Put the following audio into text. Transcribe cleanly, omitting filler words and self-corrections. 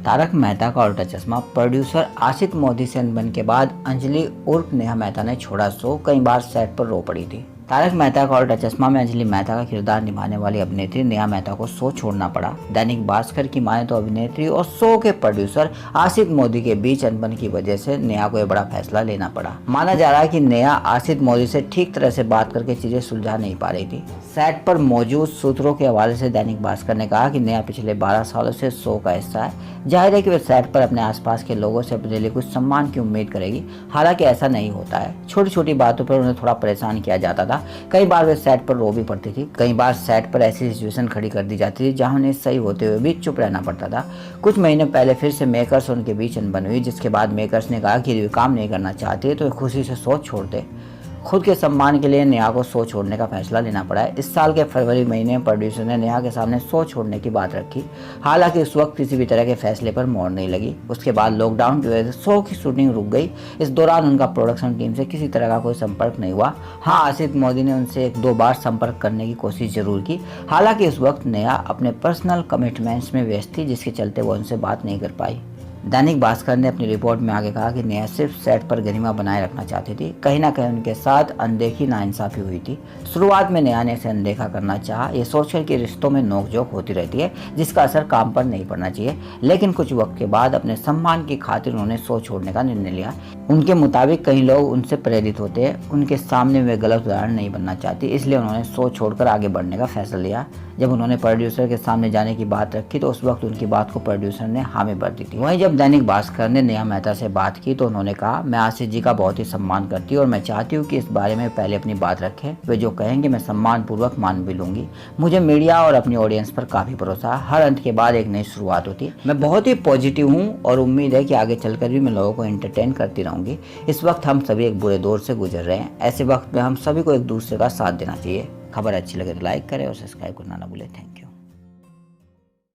तारक मेहता का उल्टा चश्मा प्रोड्यूसर आशिक मोदी से अनबन के बाद अंजलि उर्फ नेहा मेहता ने छोड़ा शो। कई बार सेट पर रो पड़ी थी। तारक मेहता का उल्टा चश्मा में अंजलि मेहता का किरदार निभाने वाली अभिनेत्री नेहा मेहता को शो छोड़ना पड़ा। दैनिक भास्कर की माने तो अभिनेत्री और शो के प्रोड्यूसर आशिक मोदी के बीच अनबन की वजह से नेहा को यह बड़ा फैसला लेना पड़ा। माना जा रहा है कि नेहा आशिक मोदी से ठीक तरह से बात करके चीजें सुलझा नहीं पा रही थी। सेट पर मौजूद सूत्रों के हवाले से दैनिक भास्कर ने कहा कि नेहा पिछले 12 सालों से शो का हिस्सा है। जाहिर है कि वह सेट पर अपने आसपास के लोगों से अपने लिए कुछ सम्मान की उम्मीद करेगी। हालांकि ऐसा नहीं होता है। छोटी छोटी बातों पर उन्हें थोड़ा परेशान किया जाता था। कई बार वे सेट पर रो भी पड़ती थी। कई बार सेट पर ऐसी सिचुएशन खड़ी कर दी जाती थी जहां उन्हें सही होते हुए भी चुप रहना पड़ता था। कुछ महीने पहले फिर से मेकर्स और उनके बीच अनबन हुई, जिसके बाद मेकर्स ने कहा कि यदि वे काम नहीं करना चाहते तो खुशी से शो छोड़ दे। खुद के सम्मान के लिए नेहा को शो छोड़ने का फैसला लेना पड़ा है। इस साल के फरवरी महीने में प्रोड्यूसर ने नेहा के सामने शो छोड़ने की बात रखी। हालांकि उस वक्त किसी भी तरह के फैसले पर मोहर नहीं लगी। उसके बाद लॉकडाउन की वजह से शो की शूटिंग रुक गई। इस दौरान उनका प्रोडक्शन टीम से किसी तरह का कोई संपर्क नहीं हुआ। हाँ, आशिक मोदी ने उनसे 1-2 बार संपर्क करने की कोशिश जरूर की। हालांकि उस वक्त नेहा अपने पर्सनल कमिटमेंट्स में व्यस्त थी, जिसके चलते वो उनसे बात नहीं कर पाई। दैनिक भास्कर ने अपनी रिपोर्ट में आगे कहा कि नेहा सिर्फ सेट पर गरिमा बनाए रखना चाहती थी। कहीं ना कहीं उनके साथ अनदेखी नाइंसाफी हुई थी। शुरुआत में नेहा ने इसे अनदेखा करना चाहा। ये सोचकर कि रिश्तों में नोकझोंक होती रहती है, जिसका असर काम पर नहीं पड़ना चाहिए। लेकिन कुछ वक्त के बाद अपने सम्मान की खातिर उन्होंने शो छोड़ने का निर्णय लिया। उनके मुताबिक कई लोग उनसे प्रेरित होते हैं। उनके सामने वे गलत उदाहरण नहीं बनना चाहती, इसलिए उन्होंने शो छोड़कर आगे बढ़ने का फैसला लिया। जब उन्होंने प्रोड्यूसर के सामने जाने की बात रखी तो उस वक्त उनकी बात को प्रोड्यूसर ने हामी भर दी थी। वहीं जब दैनिक भास्कर ने नेहा मेहता से बात की तो उन्होंने कहा, मैं आशिक जी का बहुत ही सम्मान करती हूँ और मैं चाहती हूँ कि इस बारे में पहले अपनी बात रखें। वे जो कहेंगे मैं सम्मान पूर्वक मान भी लूंगी। मुझे मीडिया और अपनी ऑडियंस पर काफी भरोसा है। हर अंत के बाद एक नई शुरुआत होती है। मैं बहुत ही पॉजिटिव हूँ और उम्मीद है कि आगे चलकर भी मैं लोगों को एंटरटेन करती रहूंगी। इस वक्त हम सभी एक बुरे दौर से गुजर रहे हैं। ऐसे वक्त में हम सभी को एक दूसरे का साथ देना चाहिए। खबर अच्छी लगे तो लाइक करें और सब्सक्राइब करना ना भूलें। Thank you.